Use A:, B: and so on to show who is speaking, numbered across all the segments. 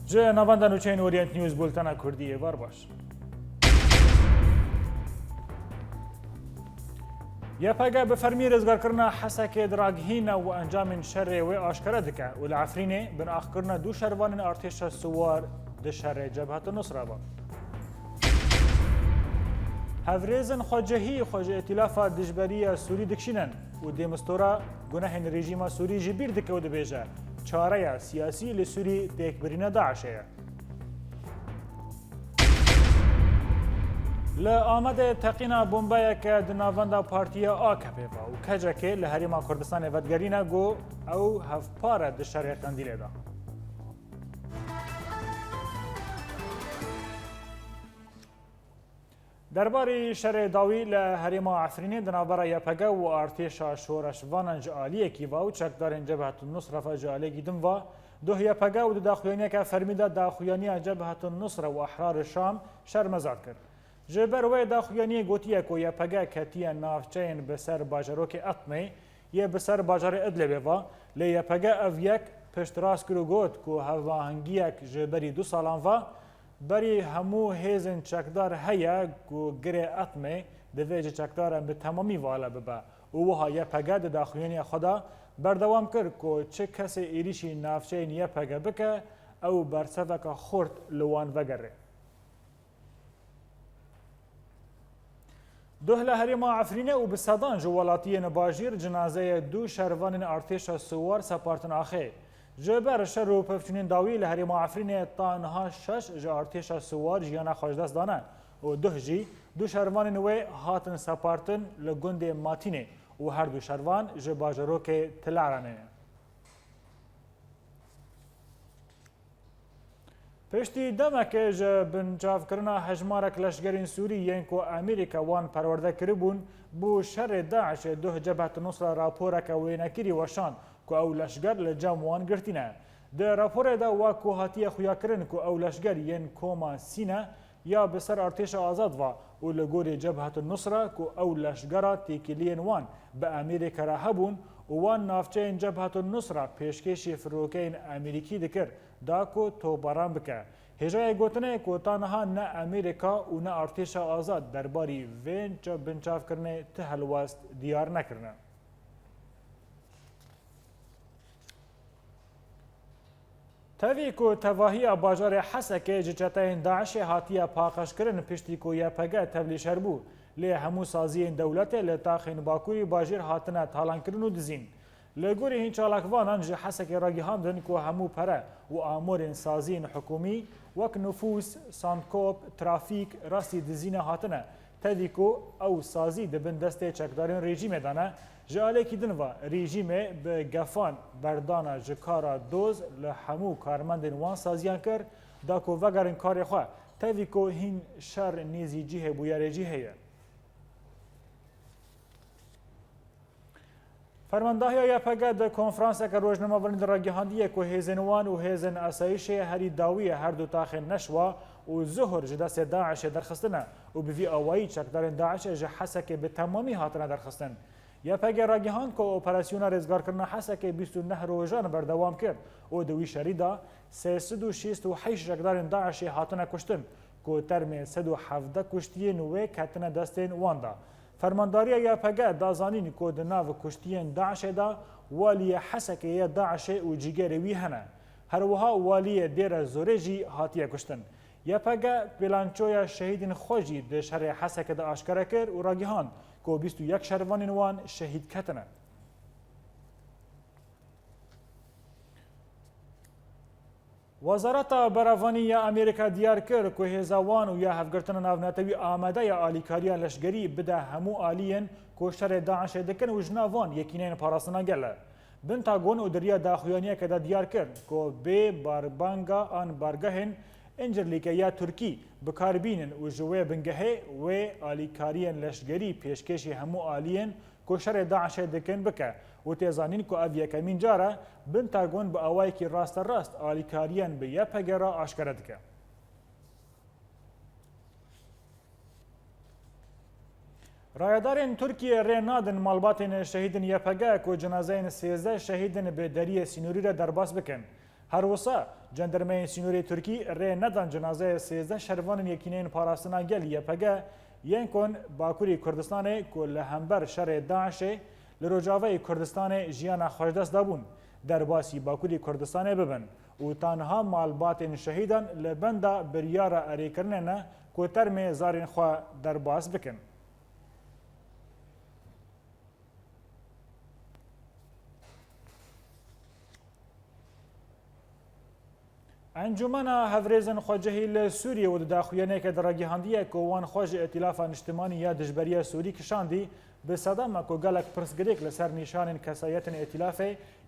A: جه نواندن و چین اورینت نیوز بولتنا کردی وار باش. یا پگه به فرمی رزگار کرنا حسک دراگهین و انجام شر و آشکار دکه و العفرینه بن آخ کرنا دو شروان ارتش سوار د شر جبهت النصره با. هفریزن خواجهی خواجه ائتلاف دجبری سوری دکشینن و دیمستورا گناه رژیم سوری جبیر دکه و دبیجه چاره سیاسی لسوری تکبرین داعشه. لآمده تقینا بومبایا که دناواندا پارتیا AKP و کجا که لحریما کردستان ودگرینا گو او هفپاره دشاره قندیله دا. درباره شر داوی لحریما عفرینی دنابرا یپگه و ارتشا شورش واننج آلیه کی و چکدارن جبهت النصره فجاله گیدن و دو یپگه و داخویانی که فرمیده داخویانی جبهت النصره و احرار شام شرمزاد کرد. جبر و داخویانی گوتیه که یپگه کتیه نافچین بسر باجروک اطمی یه بسر باجر ادلبه و لی یپگه او یک پشت راست کرو گوت که هواهنگیک جبری 2 سالان و بری همو هیزن چکدار هیا که گره اطمی دویج چکدار به تمامی والا ببا و وها یپگه داخویانی خدا بردوام کرد که چه کسی ایریشی نافچین یپگه بکه او برسفک خورد لوان وگره. دوهل هریما عفرینه و بسادان جوالاتی نباجیر جنازه 2 شروان ارتش سوار سپارتن آخه. جبر شر و پفچونین داوی لهریما عفرینه تانها 6 جا ارتش سوار جیانا خوشدست دانه و 2 شروان نوی هاتن سپارتن لگند ماتینه و هر 2 شروان جباجروک تلارانه. پشتی دمکه جه بنجاف کرنا هجمارک لشگرین سوری ینکو امریکا وان پرورده کربون بو شر داعش دو جبهت نصر راپورک وینکری وشان که او لشگر لجام وان گرتینه. ده راپور ده واکو هاتی خویا کرن که او لشگر ین کوما سینه یا بسر ارتش آزاد و لگوری جبهت النصره که او لشگره تیکیلین وان به امریکا را هبون وان نافچین جبهت النصره پیشکشی فروکین امریکی دکر داکو تو باران بکه. هجای گوتنه که تانها نه امریکا و نه ارتش آزاد درباری وین جا بنچاف کرنه تهلواست دیار نکرنه. تاوی که تواهی باجار حسکه جچتین داعش هاتیه پاقش کرن پشتی که یپگه تبلیش هربو لی همو سازی دولت لتاخین باکوی باجر هاتنه تالان کرن و دزین. لگوری هین چالاکوانان جه حسک راگی هاندن که همو پره و آمور سازین حکومی وک نفوس، ساندکوب، ترافیک راستی دزینه هاتنه تدی که او سازی دبن دسته چکدارین رژیم دانه جاله کی دن و رژیم به گفان بردانه جکارا دوز لحمو کارمندن وان سازیان کر دا که وگرن کار خواه تدی که هین شر نیزی جیه بویاره جیه. فرماندهی یپگه د کنفرانس که روزنامه ولند راگهاندیه که هیزن وان و هیزن اسایش هری داوی هر دو تاخن نشوا و ظهر جداس داعش درخستنه و بوی اوایی چکدارن داعش جه حسک به تمامی هاتنه درخستن. یپگه راگهاند که اپراسیون رزگار کردن حسک 29 روزان بردوام کرد و دوی شریدا 368 چکدارن داعش هاتنه کشتن که ترم 117 کشتی نوی کتنه دستین واندا. فرمانداری یپگه دازانین که دناو کشتین داعش دا والی حسکه داعش و جیگر وی هنه. هر وها والی دیر زورجی هاتیه کشتن. یپگه پلانچویا شهیدین خوشی ده شر حسکه دا آشکاره کر و راگیهان که 21 شروانین وان شهید کتنه. وزارت براوانی یا امریکا دیار کرد که هزوان و یا هفگرتن ناوناتوی آمده یا آلیکاریا لشگری بده همو آلین که شر داعش دکن و جناوان یکینین پاراسنا گله. بنتاگون و دریا داخویانیه که دا دیار کرد که به باربانگا آن بارگهن انجرلیکه یا ترکی بکاربینن و جوه بنگهه و آلیکاریان لشگری پیشکشی همو آلین که شر داعش دکن بکه و تیزانین که او یکمین جاره بنتاگون با اوایی که راست آلیکاریان به یپگه را آشکاره دکه. رایدارین ترکیه رینادن مالباتین شهیدن یپگه که جنازین 13 شهیدن به دریه سینوری را درباس بکن. هروسا جندرمه سینوری ترکی ری ندان جنازه 13 شروان یکینین پاراستنا گل یپگه ین کن باکوری کردستان که لهمبر شر داعش لروجاوه کردستان جیانا خوشدست دابون در باسی باکوری کردستان ببن و تنها مالبات شهیدان لبندا بریار اری کرنه که ترم زارین خواه در باس بکن. انجمن هفرزن خواجهی لسوریه و داخویانه که در گیهاندیه که وان خواج ائتلاف اجتماعی یا دجبری سوری کشاندی به صدام که گلک پرسگریک لسر نشان کسایت ائتلاف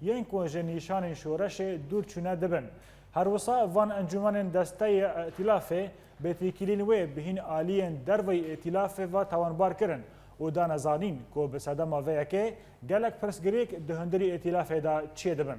A: یین که نشان شورش دور چونه دبن. هر وصا وان انجمن دسته ائتلاف به تکیلین و بهین آلین دروی ائتلاف و توانبار کرن و دان زانین که به صدام ویا که گلک پرسگریک دهندری ائتلاف دا چه دبن.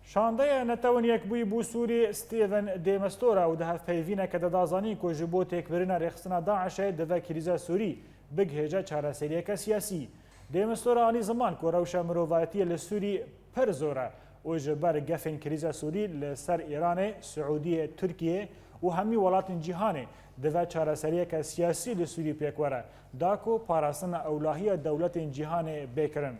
A: شانده نتوان یک بوی بو سوری ستیون دیمستورا و ده پیوینه که دازانی که جبو تکبرین رخصنا داعش دوه کریزا سوری بگهجه چاره سریه سیاسی. دیمستورا آنی زمان که روشا مروایتی لسوری پر زوره و جبر گفین کریزا سوری لسر ایران، سعودی، ترکیه و همی ولات جهانه دوه چاره سریه سیاسی لسوری پیکوره داکو پاراستن اولاهی دولت جهان بکرن.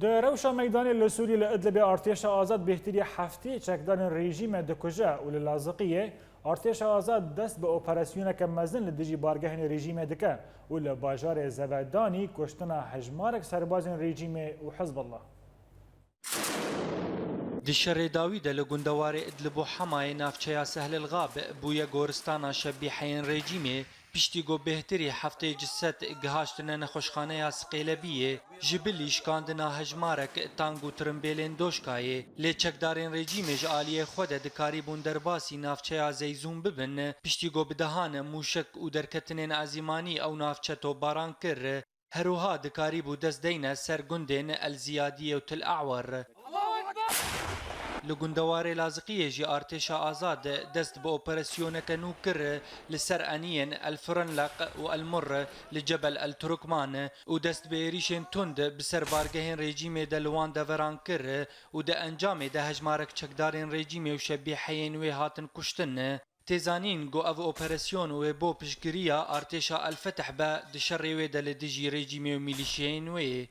A: در روشا میدان لسوری لادلب ارتش آزاد بهتری هفته چکدان رژیم دکوژه و لازقیه ارتش آزاد دست به اپراسیون که مزن لدجی بارگاه رژیم دکه و لباجار زودانی کشتن هجمارک سربازین رژیم و حزب الله.
B: دشر داوید لگندوار ادلب و حمای نافچه سهل الغاب بویا گورستان شبیحین رژیمه پشتیگو بهتری هفته جست گهاشتن نخوشخانه سقیلبیه جبلی شکاندنا هجمارک تانگو ترمبیلین دوشکایه لی چکدارین رژیم جعالی خود دکاری بون درباسی نافچه زیزون ببن پشتیگو بدهان موشک و درکتنین عزیمانی او نافچه تو باران کر هروها دکاری بو دست دین سرگندین الزیادی و تل اعور لگندوار لازقیه جی ارتش آزاد دست با اپراسیون کنو کر لسر انین الفرنلق و المر لجبل الترکمان و دست به ریشن تند بسر بارگهین رژیم دلوان دوران کر و ده انجام ده هجمارک چکدارین رژیم و شبیحین و هاتن کشتن تیزانین گو او اپراسیون و بو پشگریا ارتش الفتح با دشر و دل دجی رژیم و میلیشین و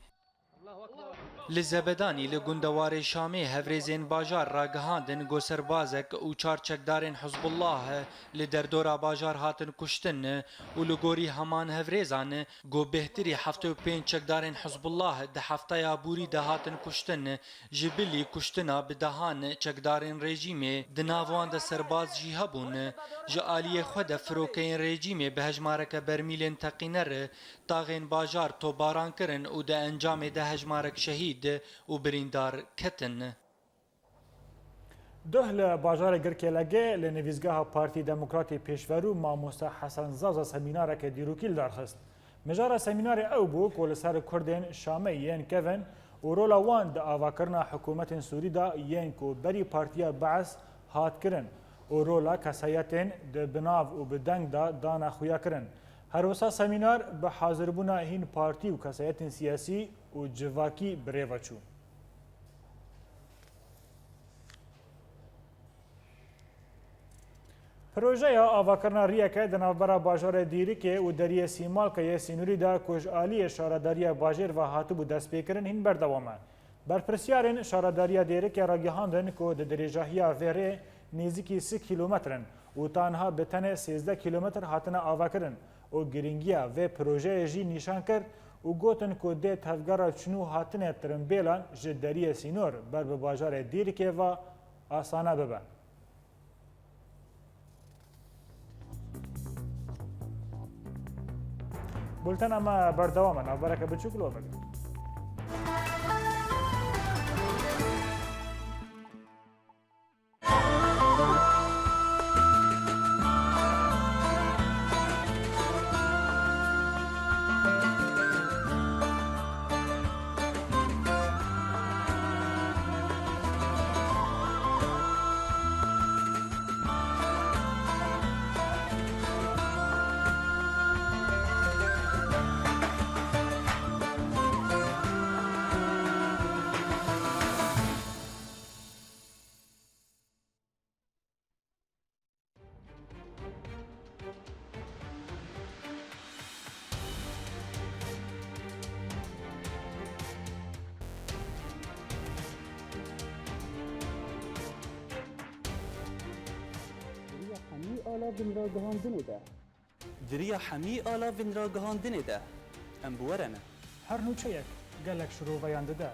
B: لزبدانی لگندوار شامی هفرزین باجار راگهاندن گو سربازک و چار چکدارین حزب الله لدردورا باجار هاتن کشتن و لگوری همان هفرزان گو بهتری هفته و پین چکدارین حزب الله ده هفته یا بوری ده هاتن کشتن جبلی کشتنا بدهان چکدارین رژیم دناوان ده سرباز جی هبون جعالی خود فروکین رژیم به هجمارک برمیلین تقینر تاغین باجار تو باران کرن و ده انجام ده هجمارک شهید و بریندار کتن.
A: ده باجار گرکلگه لنویزگاه پارتی دموکراتی پیشورو ماموستا حسن زازا سمیناره که دیروکیل دارخست. مجاره سمینار او بو که لسر کردین شامی ین کون و رولا وان ده آواکرنا حکومت سوری دا ین که بری پارتیا بعث هات کرن و رولا کسایتین ده بناو و بدنگ دا دانا خویا کرن. هر وسا سمینار به حاضربونا هین پارتی و کسایت سیاسی و جواکی بریوه چو. پروژه آواکرنا ریکه دنابرا باجار دیریکه و دریه سیمال که یه سینوری دا کج آلی شارداری باجر و هاتو دست پیکرن هین بردوامه. برپرسیارین شارداری دیریکه را گهاندن که ده دریجاهی ویره نزدیکی 3 کیلومترن و تنها به تنه 13 کیلومتر هاتنه آواکرن و گرینگیا و پروژه جی نشان کرد و گوتن که ده تفگارا چنو هاتنه ترمبیلان جدریه سینور بر به باجار دیریکه و آسانه ببه. بولتن اما بردوامن ابرکه بچوکلو بگه.
C: vinragihandinê de.
D: Diriya hemî alavên ragihandinê de em bi we re ne.
A: هەر نوچەیەک gelek şiroveyan dide.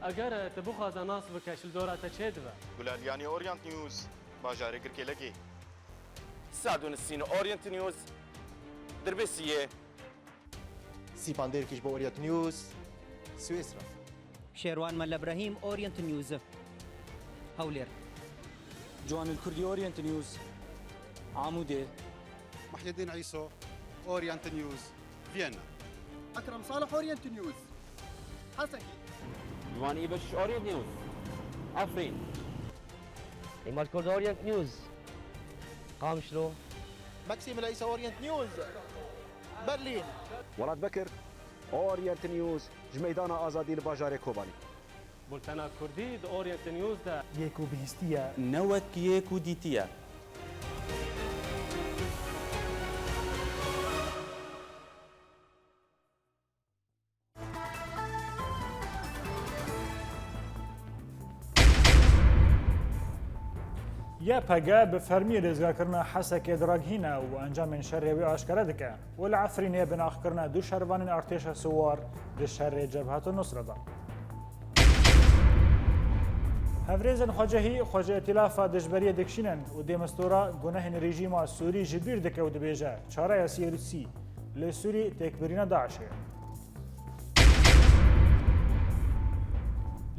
E: اگر te bixwaze nas bike ji dora te çê dibe.
F: Gulalyani Orient News bajarê Girkêlekê.
G: ساعدون السين اورينت نيوز دربسيه
H: سیپاندر کش با اورینت نیوز سوئیسرا
I: شێروان مەلە ئەبراهیم ئۆریەنت نیوزە هەولێر
D: جوان الكردي اورينت نيوز عمودي
J: محي الدين عيسو اورينت نيوز فيينا
H: اکرم صالح اورینت نیوز حسنی
G: جوان ايبش اورينت نيوز عفرين
C: ایمال کرد اورینت نیوز قامشلو
H: ماكسيم العيسى اورینت نیوز برلين
K: ولاد بكر اورينت نيوز جميدان آزادی لباجار کوبانی
E: بولتنا کردی د اورینت نیوز ده
A: یەک و بihîstiye
D: نوت یەک و دیتیە
A: یا پەگە bi fermiyê rêzgarkirina hesekê diragihîne û encamên şerê wê aşkere dike û li Efrînê binaxkirina du şervanên artêşa siwar di şerê Cebhat-ı Nusra da. Hevrêzên xwecehî xwece îtîlafa dijberiyê dikişînin û dêmistora gunehên rejîma Sûrî ji bîr dike û dibêje çareya siyasî li Sûrî têkbirîna Daişê.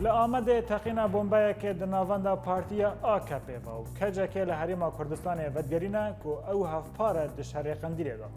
A: Li Amedê teqîna bombeyekê di navenda Partiya AKP ve û kecekê li Herêma Kurdistanê vedgerîne ku ew hevpar e di şerê Qendirê de.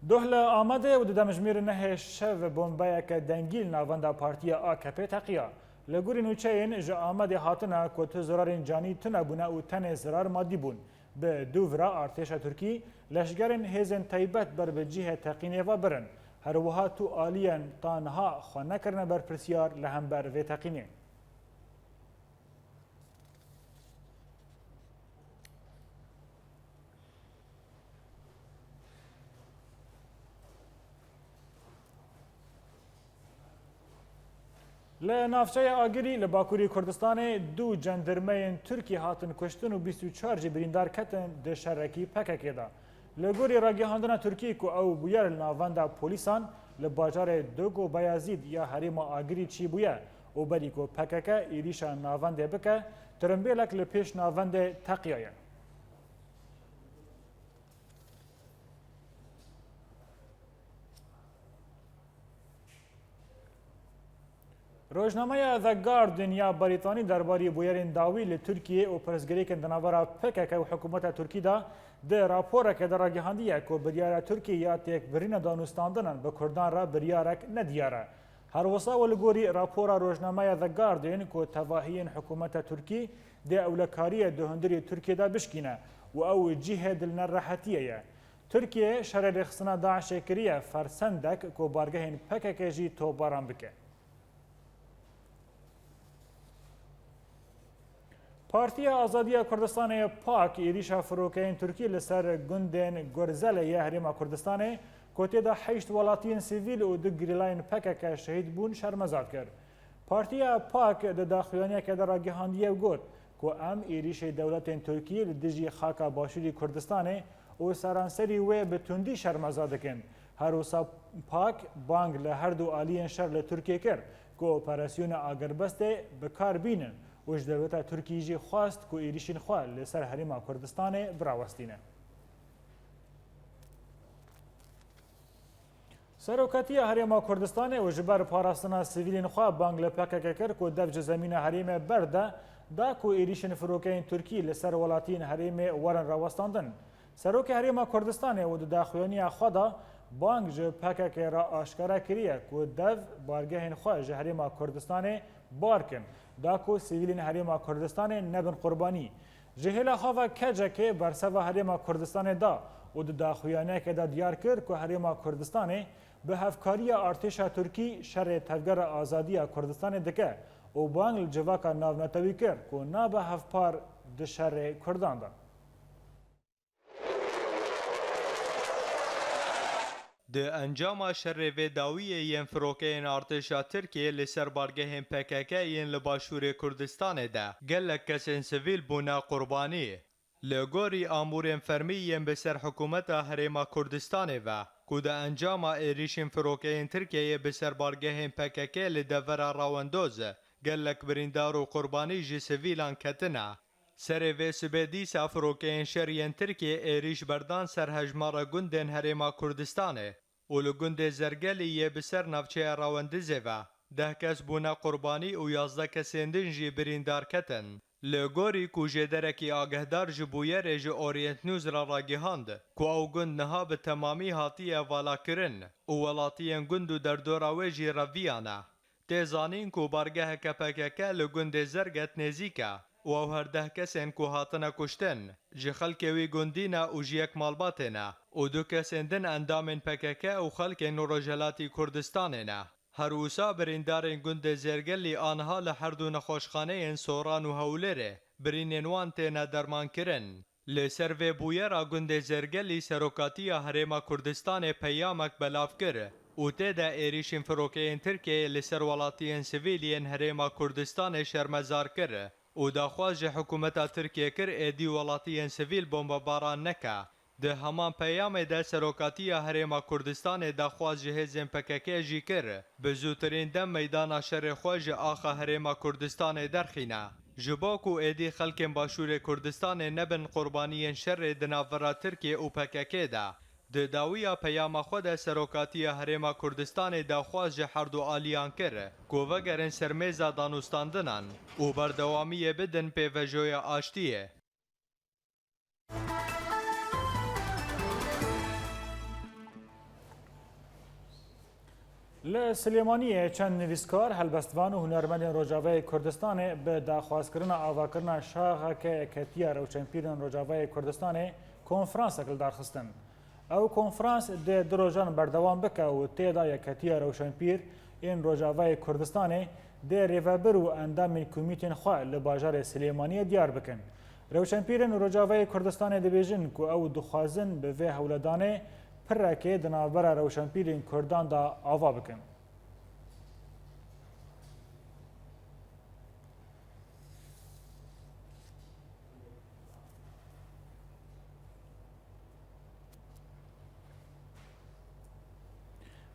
A: Duh li Amedê û di demijmêrê nehê şev bombeyeke dengîl navenda Partiya AKP teqiya. Li gurî nûçeyên ji Amedê hatine ku tu zirarên canî tune bûne û tenê zirar madî bûn. Bi du vira artêşa Tirkî leşgerên hêzên taybet ber bi cihê teqînê ve birin. Her wiha tu aliyên tanha xwe nekirine ber pirsiyar li hember vê teqînê. Li navçeya Agirî li Bakurî Kurdistanê du cendirmeyên Tirkî hatin kuştin û 24 jî birîndar ketin di şerekî PKK da. Li gorî ragihandina Tirkî ku ew bûye li navenda polîsan li bajarê Dogo Bayazîd ya Herêma Agirî çî bûye û berî ku PKK êrîşa navendê bike, tirimbêlek li pêş navendê teqiyaye. Rojnameya The Guardian ya Brîtanî derbarî bûyerên dawî li Tirkiyê û pirsgirêkên di navbera PKK û hikûmeta Tirkî de di raporeke de ragihandiye ku biryara Tirkî ya têkbirîna danûstandinan bi Kurdan re biryarek nediyar e. Her wisa li gorî rapora rojnameya The Guardian ku tevahiyên hikûmeta Tirkî dê ewlekariyê di hundirê Tirkiye de bişkîne û ew cihê dilnerrehetiyê ye. Tirkiye şerê rêxistina Daişê kiriye fersendek ku bargehên PKK jî tobaran bike. Partiya Azadiya Kurdistanê PAK êrîşa firokeyên Tirkî li ser gundên Gurzelê ya Herêma Kurdistanê ku tê de heşt welatiyên sivîl û du girîlayên PKK şehîd bûn şermezar kir. Partiya PAK di daxuyaniyeke de ragihandiye got ku em êrîşê dewletên Tirkiyê li dijî xaka başûrî Kurdistanê û seranserî wê bi tundî şermezar dikin. Her wisa PAK bang li her du aliyên şer li Tirkiye kir ku operasyona Agerbestê bikar bînin. û ji dewleta Tirkiyê jî xwast ku êrîşên xwe li ser Herêma Kurdistanê birawestîne. Seroketiya Herêma Kurdistanê û ji ber parastina sivîlên xwe bang li PKK kir ku dev ji zemîna herêmê ber de da ku êrîşên firokeyên Tirkî li ser welatiyên herêmê werin rawestandin. Serokê Herêma Kurdistanê û di daxuyaniya xwe da bang ji PKK re aşkare kiriye ku dev bargehên xwe ji Herêma Kurdistanê barkin. Da ku sivîlên Herêma Kurdistanê nebin qurbanî. Ji hêla xava kecekê berseva Herêma Kurdistanê da û di daxuyaniyeke de diyar kir ku Herêma Kurdistanê bi hevkariya artêşa Tirkî şerê tevgera azadiya Kurdistanê dike û bang li civaka navnetewî kir ku nabe hevpar di şerê Kurdan da.
L: د انجام شر داوی ین فروکین ارتشا ترکیه لسر بارگهین PKK ین لباشور کردستان ده گلک کسین سویل بونا قربانی لگوری آمورین فرمی ین بسر حکومت هریما کردستان و کود انجام ایریشین فروکین ترکیه بسر بارگهین PKK لدور راوندوز گلک بریندار و قربانی جی سویلان کتنه سر و سبدیسا فروکین شرین ترکیه ایریش بردان سر هجمار گندن هریما کردستانه و لگند زرگلی یه بسر نفچه راوندزه و 10 کس بونا قربانی و 11 کسیندن جی بریندار کتن. لگوری کو جدرکی آگهدار جبویه رج اورینت نیوز را راگیهاند کو او گند نها به تمامی هاتی والا کرن و ولاتین گندو در دوراوی جی رویانه. تیزانین کو بارگه کپککه لگند زرگت نزیکه و او هر 10 کسین کو هاتنه کشتن جی خلکوی گندینه و جی یک مالباتنه و 2 کسیندن اندامن PKK و خلک نورجلاتی کردستانه. هروسا بریندارین گند زرگلی آنها لحر دو نخوشخانه سوران و هولره برینوان تینا درمان کرن. لسر و بویرا گند زرگلی سروکاتی هریما کردستان پیامک بلاف کر و تیدا ایریشین فروکین ترکیه لسر ولاتین سویلین هریما کردستان شرمزار کر و داخواز حکومت ترکیه کر ایدی ولاتین سویل بمباران نکه. ده همان پیام ده سروکاتی هریما کردستان داخواز جهزین PKK جی کر به زودترین دم میدان شر خواج آخا هریما کردستان درخینه. جباکو ایدی خلک باشور کردستان نبن قربانی شر دناورا ترکیه و PKK ده. ده داویا پیام خود سروکاتی هریما کردستان داخواز هر دو آلیان کر کو وگرن سرمیزا دانوستاندنان و بردوامی بدن پیوجوی آشتیه.
A: لسلیمانیه چند نویسکار هلبستوان و هنرمند روجاوی کردستان به داخواست آواکرنا شاخه که کتیا روشنپیرن روجاوی کردستان کنفرانس اکل دارخستن. او کنفرانس ده دروجان بردوام بکه و تیدا کتیا روشنپیر این روجاوی کردستان ده ریوبر و اندام کمیتین خواه لباجار سلیمانیه دیار بکن. روشنپیرن روجاوی کردستان دبیجن که او دخوازن به وی هولدانه پرکه دنابرا روشنپیرین کردان دا آوا بکن.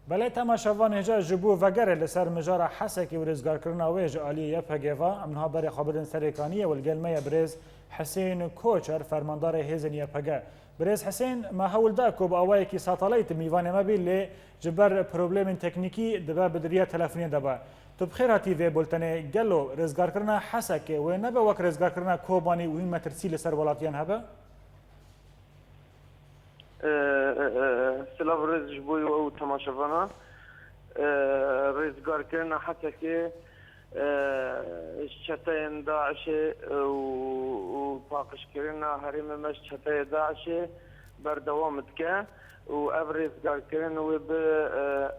A: بله تماشاوان هجا جبو وگر لسر مجارا حسکی و رزگار کرنا ویج آلیه یپگیوا امنها بری خابرن سریکانیه والگلمه برز حسین کوچر فرماندار هیزن یپگه. برز حسین ما هول داکو با اوای کی ساتلایت میوانه ما بیل جبر پروبلم تکنیکی دبا بدریا تلفنی دبا تو بخیر هاتی و بولتنه گلو رزگار کرنا حسک و نه به وک رزگار کرنا کوبانی و این ترسیل سر ولاتیان هبه
M: سلام رز جبوی و تماشاوانا رزگار کرنا حسک شتاين داعش وباقش كرنا هريم مش شتاين داعش بردوام تكا وابرز قال كرنا وب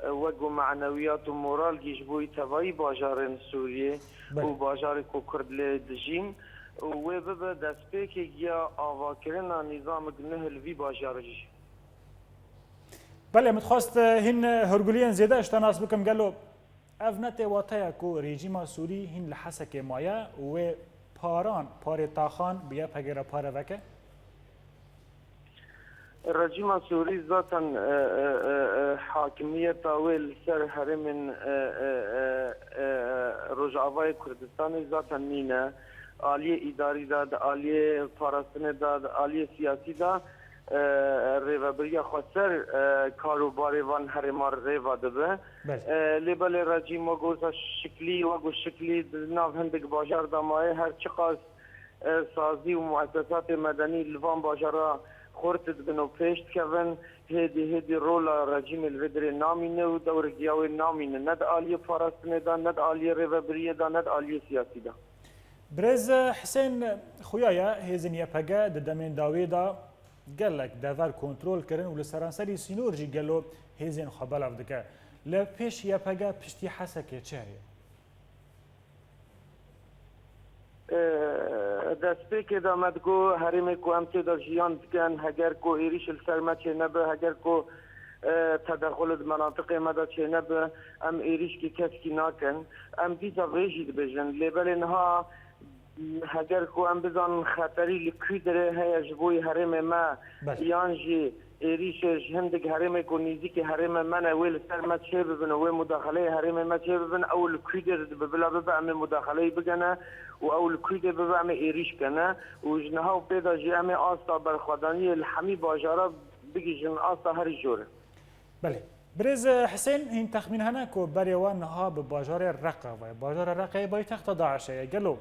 M: وجو معنويات ومورال يجبوي تبعي باجار سوريا وباجار كرد للدجين وببدا دسبيك يا آوا كرنا نظام النهل في باجارج.
A: بله متخواست هن هرگوليان زيادة اشتناس بكم قالوا افنت واتایا کو رژیم سوری هین لحسک مایا و پاران پار تاخان بیا پگیرا پار وکه
M: الرجيم السوري ذاتا حاكمية طاول سر هرم رجعوي كردستان ذاتا نينا آلية إداري داد آلية فلسطين داد آلية سياسي داد ریوبریا خسر کاروباری وان هرمار ریوا دبه لیبل رژیم و گوز شکلی و گوز شکلی ناف هندک بازار دمای هر چقدر سازی و مؤسسات مدنی لوان بازارا خورت بنو پیشت کردن هدی رول رژیم الودر نامینه و دور گیاوی نامینه ند آلیه فلسطین دا ند آلیه ریوبریا دا ند آلیه سیاسی دا.
A: برز حسین خویایا هزینیه پگه دمین داوی دا گلک داور کنترل کردن و لسرانسری سینورجی گلو هزین خبال افدکه لپیش یا پگه پشتی حسکه چهریه
M: دسته که دامد گو هریم کو امتی در جیان دکن هگر کو ایریش السرمچه نبه هگر کو تدخل مناطق مدى چنب ام ایریش کی کس کی ناکن ام دیتا ویجی بجن لیبل انها هگر کو ام بزن خطری لکی داره هیا جبوی حرم ما یانجی ایریش هندگ حرم کو نیزی که حرم من ویل سر ما چه ببن و مداخله حرم ما چه ببن او لکی در ببلا ببا ام مداخله بگنه و او لکی در ببا ام ایریش کنه و جنها و پیدا جی ام آستا برخوادانی الحمی باجارا بگی جن آستا هری جوره.
A: بله برز حسین این تخمین هنه که بریوان ها به باجار رقه و باجار رقه بای تخت داعشه گلو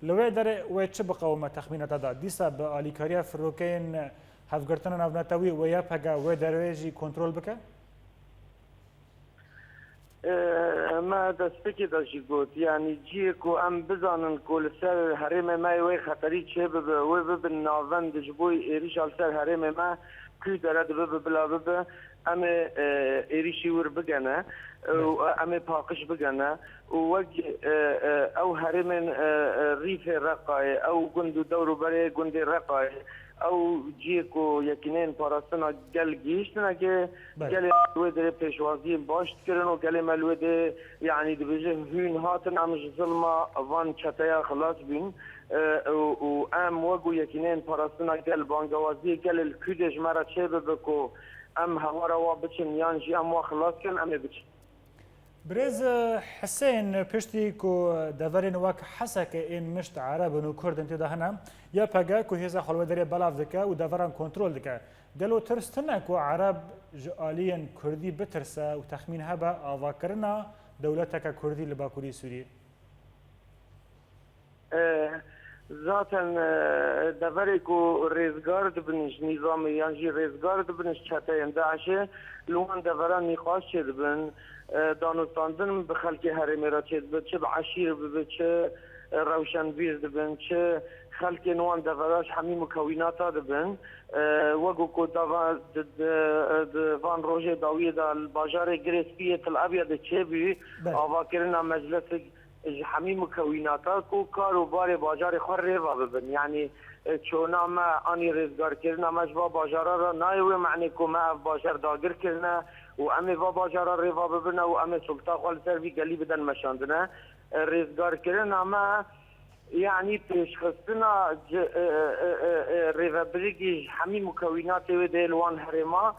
A: لوی داره و چه بقومه تخمینه داد دیسا به آلیکاریا فروکین هفگرتن نفنتوی و یا پگا و درویجی کنترل بکه؟
M: ما دستکی داشتی گفت یعنی جی کو ام بزنن کل سر حرم ما و خطری چه به و به ناوند جبوی ایریش سر حرم ما کی داره به بلا به ام ایریشی ور بگنه و ام پاکش بگنه و وجه او حرم ریف رقای او گند دور بره گند رقای او جیکو یکینین پاراستنا گل گیشتنا که گل ملوده پیشوازی باشت کردن و گل ملوده یعنی دبیجه هون هاتن امش ظلما وان چطایا خلاص بین و ام وگو یکینین پاراستنا گل بانگوازی گل الکودش مرا چه ببکو ام هوارا وا بچن یانجی ام وا خلاص کن ام بچن
A: برز حسین پشتی کو دورین وک حسک این مشت عرب و کرد انت دهنم یا پگا کو هزا خلوه داره بلاف دکه و دوران کنترل دکه گلو ترستنه کو عرب جالین کردی بترسه و تخمین هبه آوا کرنا دولتک کردی لباکوری سوریه
M: ذاتاً دوری کو ریزگار دبنش نظام یانجی ریزگار دبنش چطایم داعشه لون دوران نقاش چه دبن دانستاندن به خلق حرمی را چه دبن چه بعشیر ببن چه روشن بیز دبن چه خلق نوان دوراش همین مکوینات دبن وگو کو دوان روژه داوی دا باجار گریسپیه تل ابیاد چه بی آوا کرنا مجلس همین مکویناتا کو کاروبار باجار خور ریوا ببن یعنی چونا ما آنی رزگار کرنا مجبا باجارا را نایوه معنی که ما باجار داگر کرنا و امی با باجارا ریوا ببن و امی سلطا خوال سروی گلی بدن مشاندنه رزگار کرنا ما یعنی پیشخستنا ریوا بریگی همین مکوینات و دیلوان حرما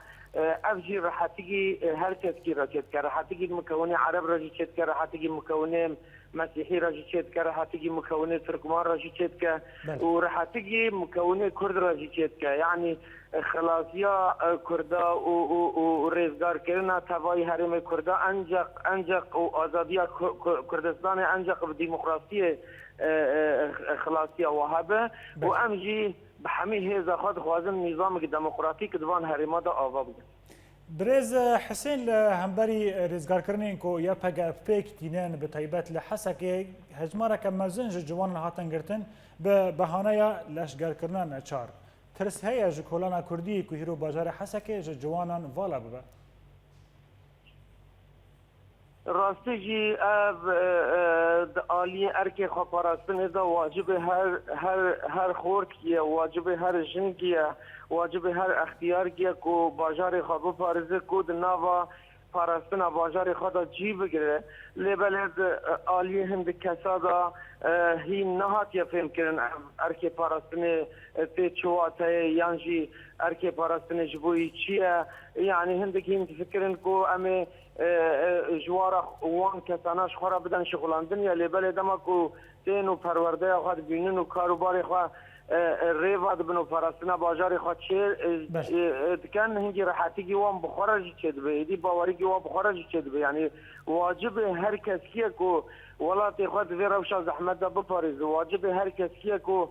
M: افجی راحتگی هر کس کی را چید که راحتگی مکونه عرب را چید که راحتگی مکونه مسیحی را چید که راحتگی مکونه ترکمان را چید که و راحتگی مکونه کرد را چید که یعنی خلاصیا کردا و ریزگار کردن توای حرم کردا انجق و آزادی کردستان انجق و دموکراسی خلاصیا وهابه و امجی به همه هزا خود خوازم نظام دموکراتیک دوان حرما دا آوا بودن
A: برز حسین همبری رزگار کردن کو یا پگا پیک دینن به طیبت لحسک هجمارا که مزنج جوان هاتن گرتن به بهانه لشگر کردن چار ترس هیا جکولانا کردی که هیرو باجار حسک جوانان والا ببه
M: راستی جی آلی ارک خواپاراستن دا واجب هر خورد کیه واجب هر جن کیه واجب هر اختیار کیه که باجار خواب پارزه کود ناوا پاراستن باجار خدا جی بگیره لیبلد آلی هند کسا دا هی نهات یا فهم کرن ارک پاراستن پیچواته یانجی ارک پاراستن جبوی چیه یعنی هندکی هم تفکرن که امی جوارا وان کساناش خورا بدن شغلاندن یا لیبل دما کو تین و پرورده خود بینن و کاروبار خود ریواد بنو پاراستنا باجار خود چه دکن هنگی راحتگی وان بخورج چه دبه ایدی باوریگی وان بخورج چه دبه یعنی واجب هر کسیه که ولات خود وی روشا زحمت دا بپاریز واجب هر کسیه که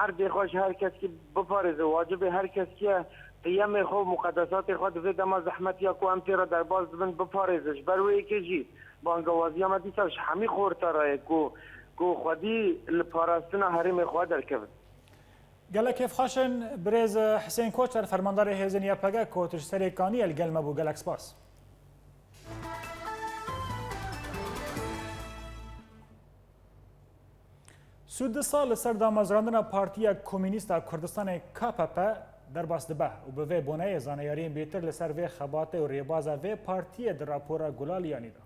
M: عرض خوش هر کسی بپاریز واجب هر کسیه قیام خود مقدسات خود وی دما زحمت یا کو امتیرا در باز بند بپاریزش بروی که جی بانگوازی هم دیساش همی خورتا رای کو خودی لپاراستنا حریم خود در کبن
A: گله کیف خاشن برز حسین کوچر فرماندار هیزن یا پگا کوتش سریکانی الگلمه بو گلکس باس سود سال سر دامازراندن پارتیا کمونیستا کردستان KPP دەرباس دبە و بەvê بۆنەیە زانیاریین بێتر لەسەر vê xebatê û rêbaza vê partiyê di rapora Gulaلیyanî da.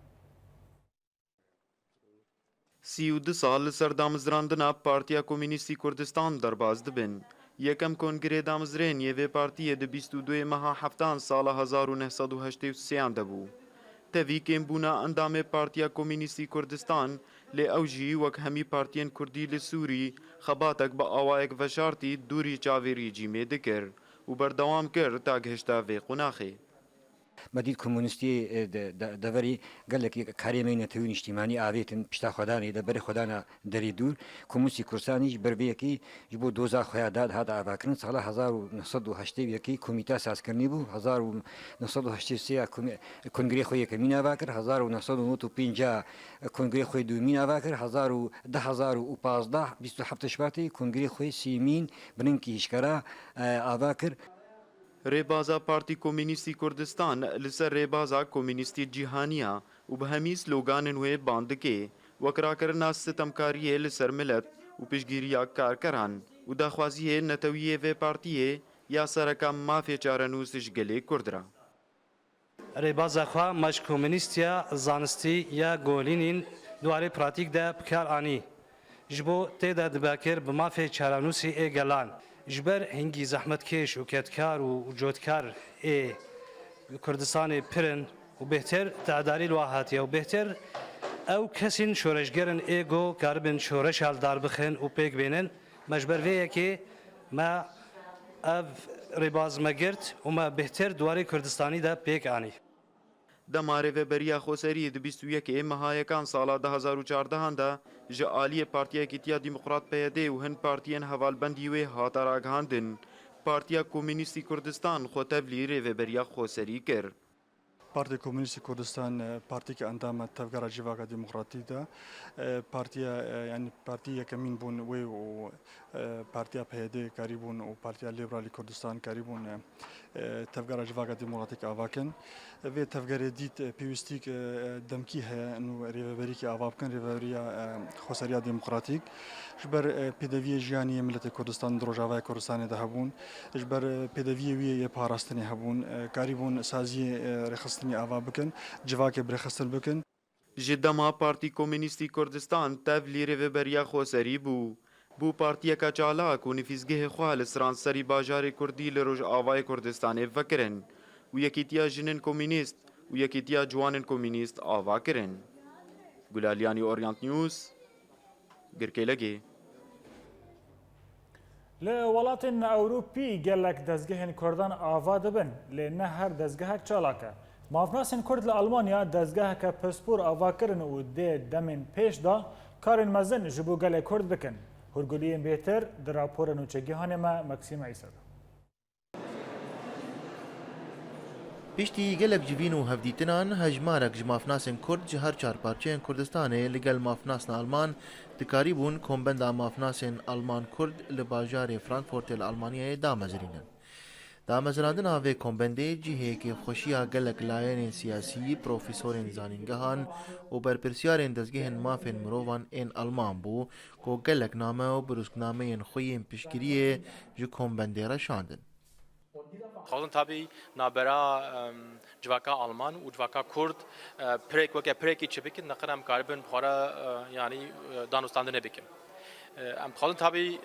F: 32 سال li ser damizrandina Partiya Komûnîstî Kurdistan derbas dibin. Yekem kongrê damizrên yê vê partiyê di 22 meha heftan sala 1983 de bû. Tevî kêmbûna endamê Partiya Komûnîstî Kurdistan lê ew jî wek hemî partiyên Kurdî li Sûrî xebatek bi awayek veşartî dûrî çavêrî cîmê dikir û berdewam kir ta gihişta vê qunaxê.
N: مدید کمونیستی دەوەری گەلێکی کارێمەی نەتەوەی نیشتیمانی ئاوێتن پشتا خۆدانی دەبەری خۆدانە دەری دوور کۆمونیستی کوردستانیش بەربەیەکی ji بۆ دۆزا خۆیاداد هاتە ئاواکردن ساڵە 1970 کۆمیتا سازکردنی بوو 1970 کنگرێ خۆی یەکەمین ئاوا کرد 1950 کنگرێ خۆی دوومین ئاوا کرد 2015 27 شباتی کنگرێ خۆی سیمین بننکی هیچکەرا ئاوا کرد.
F: Rêbaza Partî Komûnîstî Kurdistan li ser rêbaza komûnîstî cîhaniya û bi hemî sloganên wê band dike wekrakirina sitemkariyê li ser milet û piştgiriya karkeran û daxwaziyê netewiyê vê partiyê ya sereka mafê çarenûs ji gelê Kurd ra.
D: Rêbaza xwe maş komûnîstiya zanistî ya golînên dwarê pratîk de bikar anî. Ji bo têde dibekir bi mafê çarenûsî ê gelan. ji ber hingî zehmetkeş û ketkar û codkar ê Kurdistanê pirin û bêhtir tedarî wa hatiye û bêhtir ew kesên şoreşgerin êgo karibin şoreşa dar bixin û pêk bênin me ji ber vê yekê me ev rêbaz me girt û me bêhtir dwarê Kurdistanî de pêk anî.
F: Dema rêveberiya Xweserî di 21 mehayekan sala 2014 de ji aliyê Partiya Yekîtiya Demokrat PYD û hin partiyên hevalbendî wê hata ragihandin. Partiya Komûnîstî Kurdistan xwe tevlî rêveberiya Xweserî kir.
J: Partiya Komûnîstî Kurdistan partiyeke endama tevgera civaka demokratî de partiya yani partî yekemîn bûn wê û Partiya PYD karî bûn û Partiya Liberalî Kurdistan karî bûn tevgera civaka demokratîk avakin. Vê tevgerê dît pêwîstîk demkî heye nû rêveberîkê ava bikin rêveberiya Xweseriya Demokratîk. Ji ber pêdeviyê jiyaniyê miletê Kurdistan di Rojavayê Kurdistanê de hebûn. Ji ber pêdeviyê wî yê parastinê hebûn. Karî bûn saziyê rêxistinê ava bikin, civakê birêxistin bikin.
F: Ji dema Partî Komûnîstî Kurdistan tevlî rêveberiya Xweserî bû. Bû partiyeka çalak û nifîzgehê xwe li Stranserî bajarê Kurdî li Rojavayê Kurdistanê vekirin û Yekîtiya Jinên Komûnîst û Yekîtiya Ciwanên Komûnîst ava kirin. Gulalyanî Orient News, Girkêlekê.
A: Li welatên Ewropî gelek dezgehên Kurdan ava dibin lê ne her dezgehek çalak e. Mavnasên Kurd li Almanya dezgeheke pispor ava kirin û dê demên pêş da karên mezin ji bo gelê Kurd bikin. Hûrguliyên bêtir di rapora nûçegihanê me Maxîm İsa.
O: Piştî gelek civîn û hevdîtinan hejmarek ji mafnasên Kurd ji her çar parçeyên Kurdistanê li gel mafnasên Alman dikarî bûn kombenda mafnasên Alman Kurd li bajarê Frankfurtê li Almanyayê damezirînin. Damezirandina vê kombendê cihêkê xweşiya gelek layên siyasî, profesorên zanîngehan û berpirsyarên dezgehên mafên mirovan ên Alman bû ku gelek name û birûsknameyên xwe yên piştgiriyê ji kombendê re şandin.
P: Xwazin tabî nabera civaka Alman û civaka Kurd pirêk weke pirêkî çi bikin neqin em karibin xwara yanî danûstandinê bikin. Em dixwazin tabî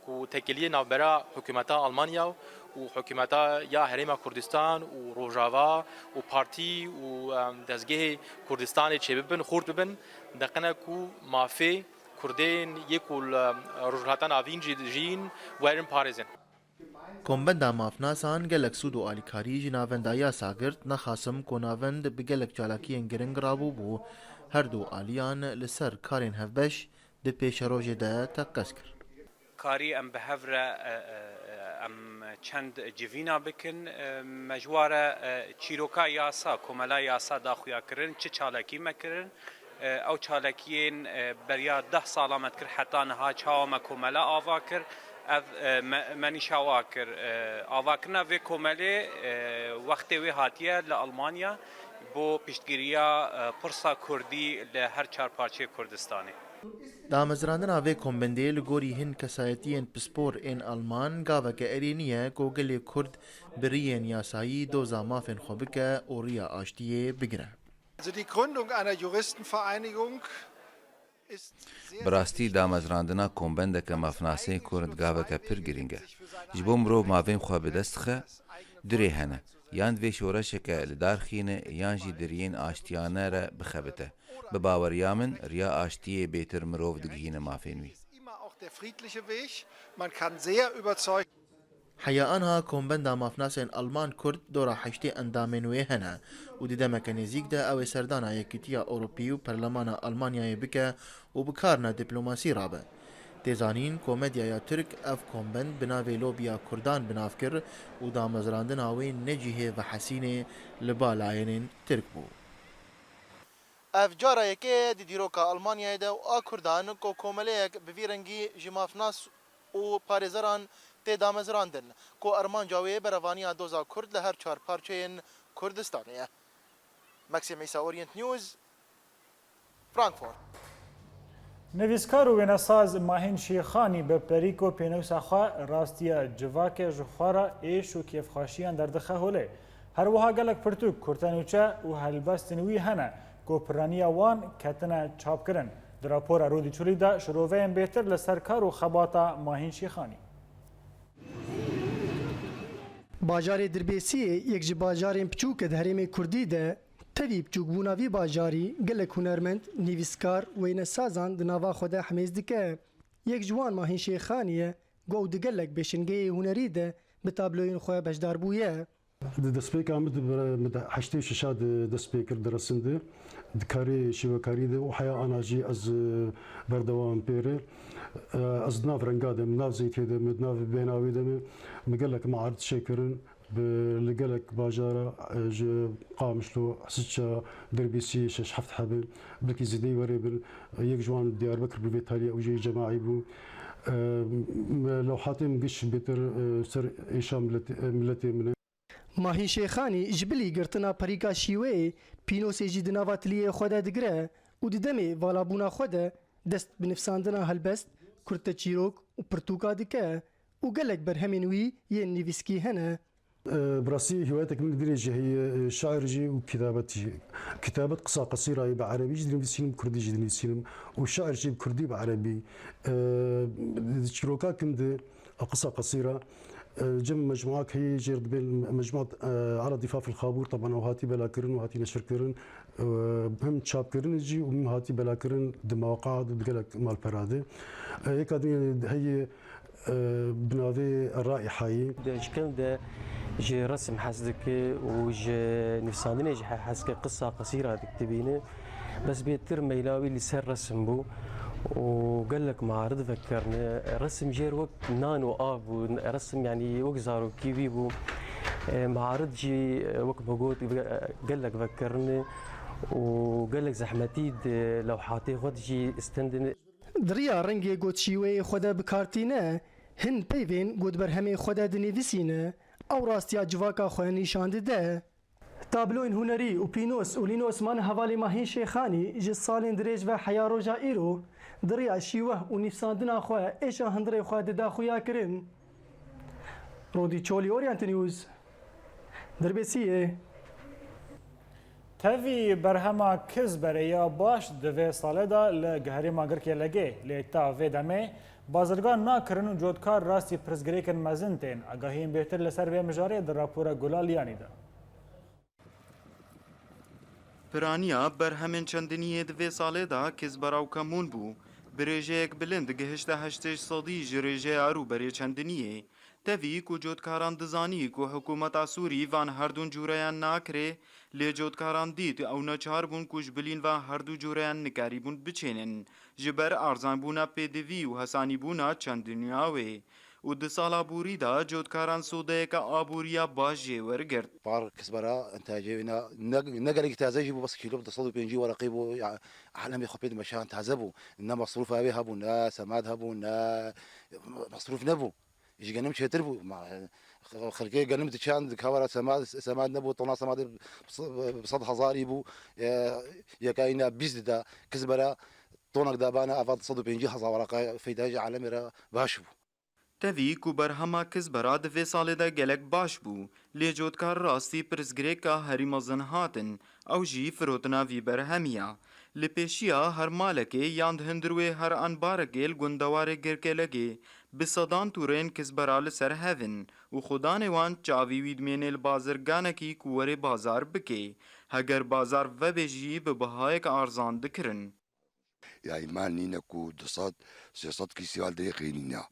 P: ku tekiliyê navbera hikûmeta Almanya û hikûmeta ya Herêma Kurdistan û Rojava û partî û dezgehê Kurdistanê çê bibin, xurt bibin, deqine ku mafê Kurdên yê ku rojhilatan avîn jîn werin parêzin.
O: Kombenda mafnasan gelek sûd û alîkarî ji navendaya sagirt nexasim ku navend bi gelek çalakiyên giring rabû bû her du aliyan li ser karên hevbeş di pêşerojê de teqez kir.
Q: Karî em bi hev re em çend civîna bikin mejwara çîroka yasa komela yasa daxuya kirin çi çalakî me kirin ew çalakiyên beriya 10 sala me kir heta niha çawa me komela ava kir ev menîşawa kir avakirina vê komelê wextê wê hatiye li Almanya bo piştgiriya pirsa Kurdî li her çar parçeyê Kurdistanê.
O: دامەزراندنا vê kombendê li gorî hin kesayetiyên pispor ên Alman gaveke erêniye ku gelê Kurd bi riyên yasayî doza mafên xwe bike û riya aştiyê bigire.
R: براستی دامەزراندنا کۆمبەندێکە مافناسەی کورد گاوەکە پر گرنگە ji bo mirov mavên xwe bi dest dixe dirê hene yan vê şoreşeke li darxîne yan jî diriyên aştiyane re bixebite bi baweriya min riya aştiyê bêtir mirov digihîne mafên wî
O: Heya kombenda mafnasên Alman Kurd dora heştê endamên wê hene û di demeke nêzik de ew ê serdana Yekîtiya Ewropî û Perlemana Almanyayê bike û bikarine diplomasî rabe. Têzanîn ku medyaya Tirk ev kombend bi navê lobiya Kurdan binav kir û damezrandina wê necihê ve hesînê li balayên Tirk bû. Ev cara yekê di dîroka Almanyayê de a Kurdan ku komeleyek bi vî rengî ji mafnas û parêzeran tê damezrandin ku armanca wê berevaniya doza Kurd li her çar parçeyên Kurdistanê ye. Maxim İsa, Orient News, Frankfurt.
A: نویسکار و وێنەساز ماهین شێخانی بە پەریک و پێنەوساخوا ڕاستیە جڤاکێ ji xwe re êş û kêfxweşiyan derdixe holê. Herwiha gelek pirtûk kurtenûçe û helbestên wî hene ku piraniya wan ketine çapkirin. Di rapora Rodî Çolî de şiroveyên bêtir li ser kar û xebata Mahîn Şêxanî.
S: Bajarê Dirbêsiyê yek ji bajarên piçûk di herêmê Kurdî de tevî piçûkbûna vî bajarî gelek hunermend, nivîskar û wênesazan di nava xwe de hemêz dike. Yek ji wan Mahîn Şêxanî ye got di gelek bêşingehê hunerî de bi tabloyên xwe bejdar bûye.
T: Di destpêka min heştê şişa destpê kir di resindê di karê şîvekarî de û heya ana jî ez berdewam pêrê ez di nav renga de min nav zeytê de min nav bênavê de min gelek mearid çêkirin li gelek bajara ji Qamişlo Hesîça Dirbêsiyê şeş heft hebe bilekî zêdeyî werê bin yek ji wan Diyarbekir bi vê tariya ew jî cemaî bû lewhatê min giş bêtir ser êşa milletê min e.
S: Mahîn Şêxanî ji bilî girtina perîka şîweyê pînosê jî di nava tiliyê xwe de digire û di demê valabûna xwe de dest bi nivîsandina helbest, kurte çîrok û pirtûka dike û gelek berhemên wî yên nivîskî hene.
T: براسي هوايتك من دري جي هي شاعر جي وكتابتي كتابة قصة قصيرة بعربي جدري نسينم كردي جدري نسينم وشاعر جي بكردي بعربي شروكا كند قصة قصيرة جم مجموعة هي جير بين مجموعة على ضفاف الخابور طبعا وهاتي بلاكرن وهاتي نشر كرن هم تشاب كرن جي وهم هاتي بلاكرن دمواقع دقلك مال برادة هيك هي بنادي الرائحة
E: شكل ده جي رسم حسدك وجي نفسانين جي حسك قصة قصيرة تكتبينه بس بيتر ميلاوي اللي سر رسم بو وقال لك معارض فكرني رسم جير وقت نانو آب ورسم يعني وقزارو كيبي بو معارض جي وقت بقول قال لك فكرني وقال لك زحمتي لوحاتي خد جي استندن
S: دريا رنگي گوت شیوه خدا بکارتینه هن پیوین گوت برهمه خدا دنیویسینه او راستیا جواکا خو نشانده ده تابلوین هنری و پینوس و لینوس من حوالی ماهین شیخانی ج سالین دریج و حیا روجا ایرو دریا شیوه و نفساندنا خو ایشا هندره خو د خویا کرن رودی چولی اورینت نیوز دربسیه
A: تەوی بەرهەما کز بەرەیە باش divê salê da li geherêma Girkê Legê lê ta vê demê bazirgan nakirin û cotkar rastî pirsgirêkên mezin tên agahiyên bêhtir li ser vê mijarê di rapora Gulalyanî de.
F: Piraniya berhemên çandiniyê di vê salê da kêzbera û kemûn bû bi rêjeyek bilind gihişte 80 sedî ji rêjeya rûberê çandiniyê tevî ku cotkaran dizanî ku hikûmeta Sûrî van herdû cûreyan nakirê lê cotkaran dît ew neçar bûn ku ji bilîn ve herdû cûreyan nikarîbûn biçênin ji ber arzanbûna pêdivî û hesanîbûna çandiniya wê û di sala borî da cotkaran sodeyeka aboriya baş jê wergirt.
U: Par kesbera intajêna negelek taze jî bû bes kîlo 250 weraqî bû eحلامê xwe pê dimeşan taze bû ne masrûf avê hebû ne semad hebû ne masrûf nebû ji genim çêtir bû خلقي قلمت كان كورة سماد نبو طنا سماد بصد هزاري بو يا كاينا بيزدا كزبرا طونك دابانا افاد صدو بينجي حصا ورقه فيداج عالمي را باش بو
F: تەوی و بەرهەما کەس بەرا divê salê de gelek baş bû lê cotkar rastî pirsgirêka herî mezin hatin ew jî firotina vî berhemiya li pêşiya her malekê yan hindir wê her anbarekê li gundewarê girkelekê bi sedan tûrên kizbera li ser hevin û xudanê wan çavî wî dimêne li bazirganekî ku werê bazar bike heger bazar vebêjî bi bihayek arzan dikirin
B: يعني ما نينا كو دصاد سياسات كيسيال دي قينينا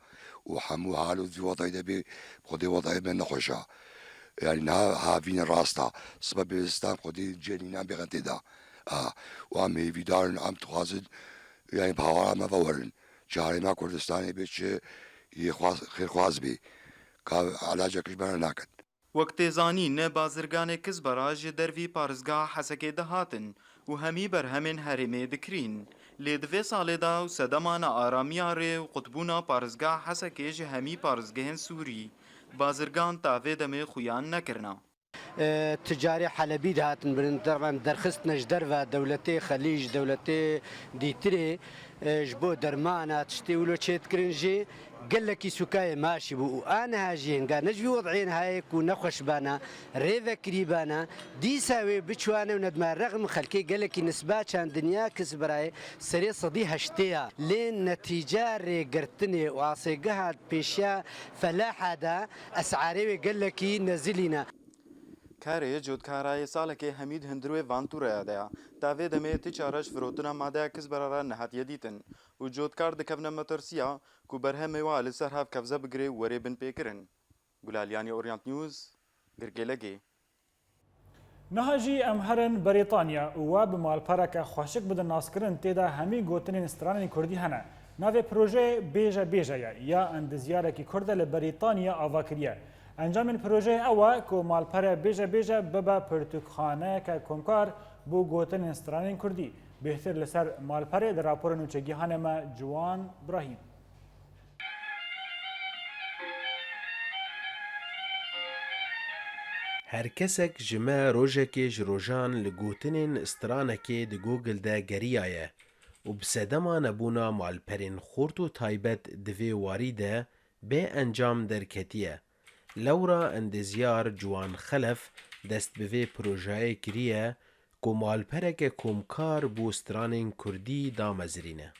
B: وحمو حالو في وضعي دبي خدي وضعي من نخوشا يعني ها فين راستا سبب الاسلام خدي جنينا بغنتي دا وعم هيفيدارن عم تخازد يعني بهوارا ما فورن شهري ما كردستاني بيش خير خواز بي علاجك جبنا ناكد
F: وەکتێ زانینە بازرگانێک کەس بەڕاژ دەروی پارێزگا حەسەکێ دەهاتن و هەمی بەرهەمێن هەرێمێ دکرین لێ divê salê و sedemana aramiya rê û qutbûna parêzga Hesekê ji hemî parêzgehên Sûrî bazirgan tavê demê xuyan nekirina.
V: تجاري حلبي هاتن طبعا درخستنا جدرفا دولتي خليج دولتي ديتري جبو درمانا تشتي ولو تشيت كرنجي قال لك سكاي ماشي بو انا هاجين قال نجي وضعين هايك ونخش بانا ريفا كريبانا دي ساوي بتشوانا وندما رغم خلكي قال لك نسبات كان دنيا كسبراي سري صدي هشتيا لين نتيجه قرتني واصيقها بيشيا فلاحه اسعاري قال لك نزلينا
F: Karê cotkarayê salekê Hemîd Hindirwê Vanturaya de ya tavê demê ti çareş firotina madeya kizbera re nehatiye dîtin û cotkar dikevne metirsiya ku berhemê wa li ser hev kevze bigire û werê bin pêkirin. Gulalyanî Orient News Girgelekê.
A: Niha jî em herin Brîtanya û we bi malpereke xweşik bidin naskirin têda hemî gotinên stranên Kurdî hene. Navê projeyê Bêje Bêje ye ya endizyarekî Kurd li Brîtanya ava kiriye. Encamên projeyê ew e ku malpere Bêje Bêje bibe pirtûkxaneyeke komkar bû gotinên stranên Kurdî. Bêhtir li ser malperê di raporên nûçegihanê me Ciwan Brahîm.
W: Her kesek ji me rojekê ji rojan li gotinên stranekê di Google de geriyaye û bi sedema nebûna malperên xort û taybet di vê warî de bê encam derketiye. Lewra endezyar Ciwan Xelef dest bi vê projeyê kiriye ku malpereke komkar bû stranên Kurdî damezirîne.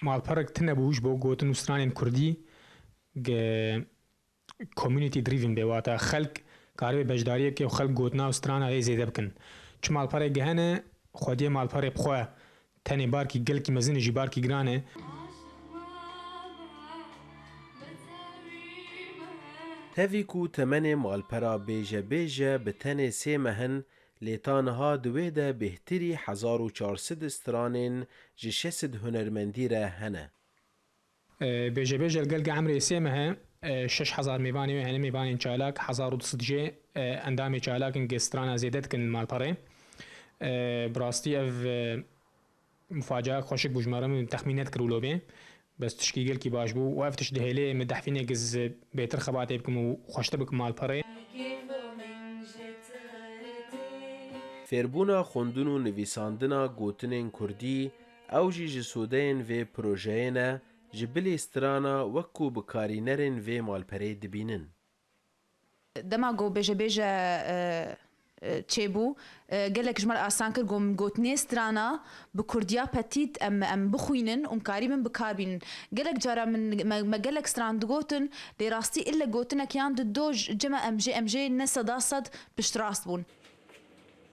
X: Malperek tune bû ji bo gotin û stranên Kurdî community driven bê wata xelk karê beşdariyekê û xelk gotina û strana ê zêde bikin. Çi malperek gihene xwediyê malperê bixwe tenê barkî gelkî mezin jî barkî giran e.
W: Tevî ku temenê malpera Bêje Bêje bi tenê sê mehin lê taniha di wê de bêhtirî 1400 stranên ji 600 hunermendî re hene.
X: Bêje Bêje li gel emrê sê mehe 6000 mêvanê wê hene mêvanên çalak 1200 jê endamê çalakên strana zêde dikin malperê. Bi rastî ev mufacaa xweşik bû ji me re texmîn nekirûlo bê. بس تشكي قال كي باش بو وقفتش دهيلي مدح فيني جز بيتر خباتي بكم وخشت بك مال بري
W: فێربوونا خوندن و نویساندنا گوتنên Kurdî ew jî ji sûdeyên vê projeyê ne ji bilî strana wekû bikarînerên vê malperê dibînin.
Y: Dema got Bêje Bêje çêbû gelek ji me asan kir gotinê strana bi Kurdiya petît em bixwînin û karî min bikarbînin. Gelek cara me gelek stran digotin lê rastî ille gotinekiyan di doj cima em jê ne seda sed piştrast bûn.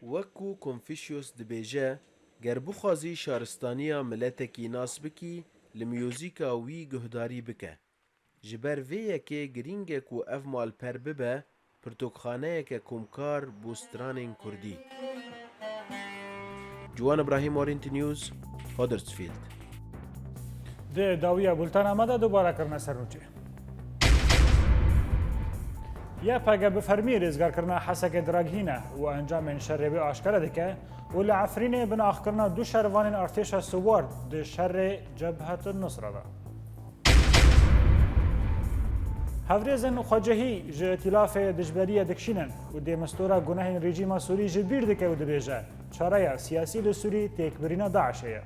W: Wekû Confucius dibêje ger bixwazî şaristaniya miletekî nas bikî li müzîka wî guhdarî bike. Ji ber vê yekê giring e ku ev malper bibe pirtûkxaneyeke komkar bû stranên Kurdî. Ciwan Ibrahîm Orient News Huddersfield.
A: Dê dawiya bultana me de dubara kirine serrûçê. Ya pege bi fermî rêzgarkirina Hesekê diragihîne û encamên şerê wê aşkere dike û li Efrînê bi naxkirina du şervanên artêşa siwar di şerê Cebhetun Nusra de. Hevrêzên xwecehî ji îtilafê dijberiyê dikşînin û dêmistora gunehên rejîma Sûrî ji bîr dike û dibêje çareya siyasî li Sûrî têkbirîna Daişê ye.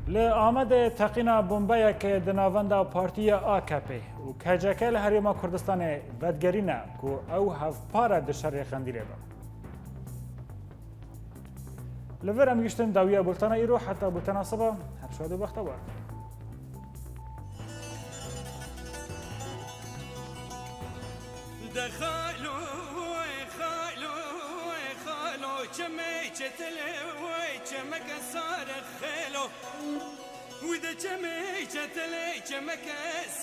A: لآمد تقینا بمبایک دناوندا پارتی AKP و کجاکه لحریما کردستان بدگرینه که او هفپاره دشاری خندیره با. لور هم گشتن داویه بولتانا ایرو حتی بولتانا صبا هر شاد و بخته بار.
C: دخلوا خالو جمعي تلوي جمك صار خيلو وإذا جمعي تلي جمك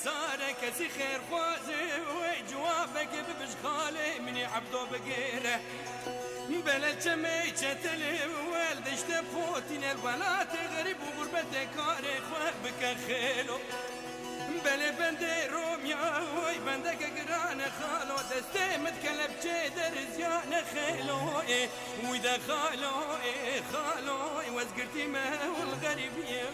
C: صار كسي خير خوازي وجوابك ببشخالي مني عبدو بقيره بلا جمعي تلي والدشت بخوتين البنات غريب وغربتك كاري خوابك خيلو بله بنده رومیا وی بنده که گرانه خالو دسته متکلب چه در زیان خیلو وی ده خالو وزگرتی ما والغریبیه